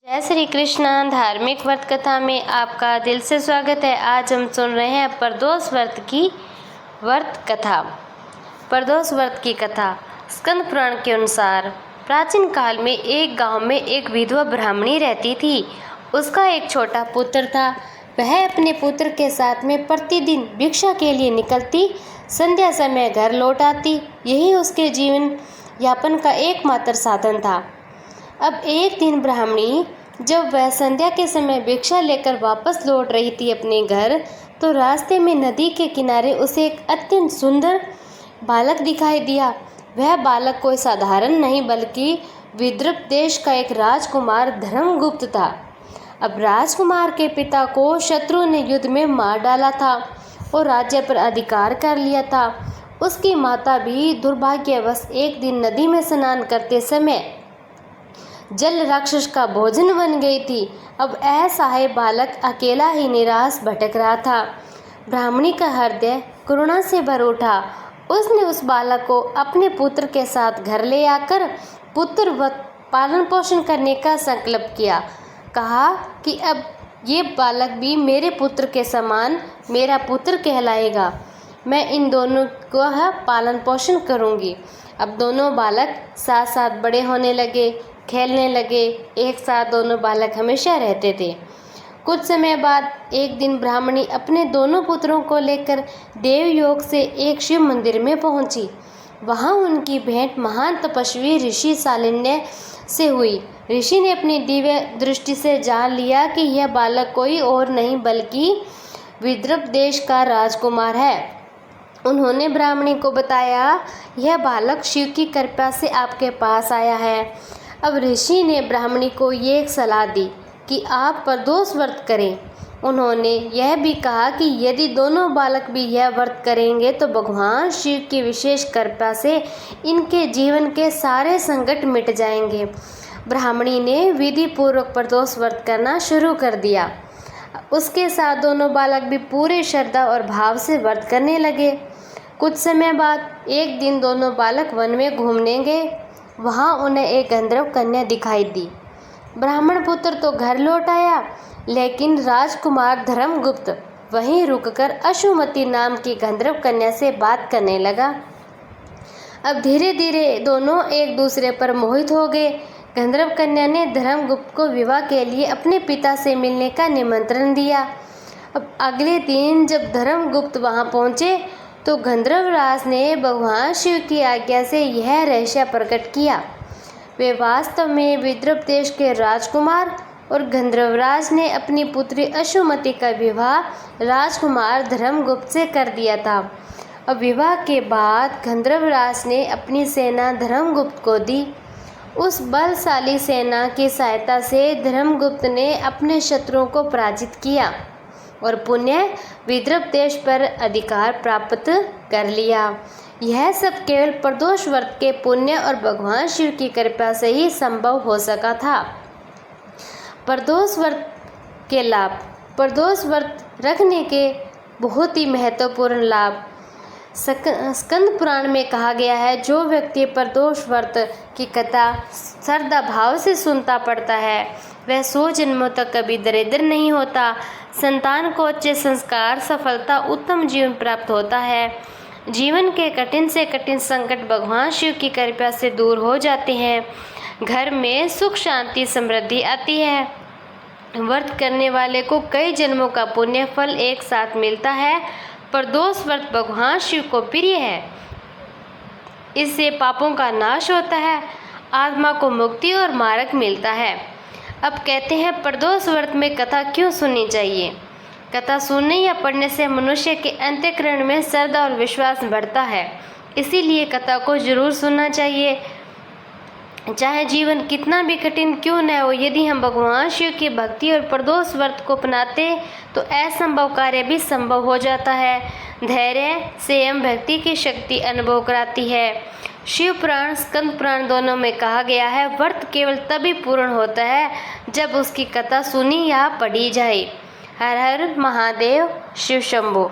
जय श्री कृष्ण। धार्मिक व्रत कथा में आपका दिल से स्वागत है। आज हम सुन रहे हैं प्रदोष व्रत की व्रत कथा। प्रदोष व्रत की कथा स्कंद पुराण के अनुसार प्राचीन काल में एक गांव में एक विधवा ब्राह्मणी रहती थी। उसका एक छोटा पुत्र था। वह अपने पुत्र के साथ में प्रतिदिन भिक्षा के लिए निकलती, संध्या समय घर लौट आती। यही उसके जीवन यापन का एकमात्र साधन था। अब एक दिन ब्राह्मणी जब वह संध्या के समय भिक्षा लेकर वापस लौट रही थी अपने घर, तो रास्ते में नदी के किनारे उसे एक अत्यंत सुंदर बालक दिखाई दिया। वह बालक कोई साधारण नहीं बल्कि विदर्भ देश का एक राजकुमार धर्मगुप्त था। अब राजकुमार के पिता को शत्रु ने युद्ध में मार डाला था और राज्य पर अधिकार कर लिया था। उसकी माता भी दुर्भाग्यवश एक दिन नदी में स्नान करते समय जल राक्षस का भोजन बन गई थी। अब असहाय बालक अकेला ही निराश भटक रहा था। ब्राह्मणी का हृदय करुणा से भर उठा। उसने उस बालक को अपने पुत्र के साथ घर ले आकर पुत्रवत पालन पोषण करने का संकल्प किया। कहा कि अब ये बालक भी मेरे पुत्र के समान मेरा पुत्र कहलाएगा। मैं इन दोनों का पालन पोषण करूंगी। अब दोनों बालक साथ साथ बड़े होने लगे, खेलने लगे। एक साथ दोनों बालक हमेशा रहते थे। कुछ समय बाद एक दिन ब्राह्मणी अपने दोनों पुत्रों को लेकर देवयोग से एक शिव मंदिर में पहुंची। वहां उनकी भेंट महान तपस्वी ऋषि शालिन्य से हुई। ऋषि ने अपनी दिव्य दृष्टि से जान लिया कि यह बालक कोई और नहीं बल्कि विदर्भ देश का राजकुमार है। उन्होंने ब्राह्मणी को बताया, यह बालक शिव की कृपा से आपके पास आया है। अब ऋषि ने ब्राह्मणी को ये एक सलाह दी कि आप प्रदोष व्रत करें। उन्होंने यह भी कहा कि यदि दोनों बालक भी यह व्रत करेंगे तो भगवान शिव की विशेष कृपा से इनके जीवन के सारे संकट मिट जाएंगे। ब्राह्मणी ने विधि पूर्वक प्रदोष व्रत करना शुरू कर दिया। उसके साथ दोनों बालक भी पूरे श्रद्धा और भाव से व्रत करने लगे। कुछ समय बाद एक दिन दोनों बालक वन में घूमने गए। वहाँ उन्हें एक गंधर्व कन्या दिखाई दी। ब्राह्मण पुत्र तो घर लौट आया, लेकिन राजकुमार धर्मगुप्त वहीं रुककर अशुमति नाम की गंधर्व कन्या से बात करने लगा। अब धीरे धीरे दोनों एक दूसरे पर मोहित हो गए। गंधर्व कन्या ने धर्मगुप्त को विवाह के लिए अपने पिता से मिलने का निमंत्रण दिया। अब अगले दिन जब धर्मगुप्त वहां पहुंचे तो गंधर्वराज ने भगवान शिव की आज्ञा से यह रहस्य प्रकट किया। वे वास्तव में विदर्भ देश के राजकुमार और गंधर्वराज ने अपनी पुत्री अशुमति का विवाह राजकुमार धर्मगुप्त से कर दिया था। अब विवाह के बाद गंधर्वराज ने अपनी सेना धर्मगुप्त को दी। उस बलशाली सेना की सहायता से धर्मगुप्त ने अपने शत्रुओं को पराजित किया और पुण्य विदर्भ देश पर अधिकार प्राप्त कर लिया। यह सब केवल प्रदोष व्रत के पुण्य और भगवान शिव की कृपा से ही संभव हो सका था। प्रदोष व्रत के लाभ। प्रदोष व्रत रखने के बहुत ही महत्वपूर्ण लाभ स्कंद पुराण में कहा गया है, जो व्यक्ति प्रदोष व्रत की कथा श्रद्धा भाव से सुनता पड़ता है वह 100 जन्मों तक कभी दरिद्र नहीं होता। संतान को अच्छे संस्कार, सफलता, उत्तम जीवन प्राप्त होता है। जीवन के कठिन से कठिन संकट भगवान शिव की कृपा से दूर हो जाते हैं। घर में सुख, शांति, समृद्धि आती है। व्रत करने वाले को कई जन्मों का पुण्य फल एक साथ मिलता है। प्रदोष व्रत भगवान शिव को प्रिय है। इससे पापों का नाश होता है, आत्मा को मुक्ति और मार्ग मिलता है। अब कहते हैं प्रदोष व्रत में कथा क्यों सुननी चाहिए। कथा सुनने या पढ़ने से मनुष्य के अंतःकरण में श्रद्धा और विश्वास बढ़ता है, इसीलिए कथा को जरूर सुनना चाहिए। चाहे जीवन कितना भी कठिन क्यों न हो, यदि हम भगवान शिव की भक्ति और प्रदोष व्रत को अपनाते तो असंभव कार्य भी संभव हो जाता है। धैर्य, संयम भक्ति की शक्ति अनुभव कराती है। शिव पुराण, स्कंद पुराण दोनों में कहा गया है, व्रत केवल तभी पूर्ण होता है जब उसकी कथा सुनी या पढ़ी जाए। हर हर महादेव, शिव शंभो।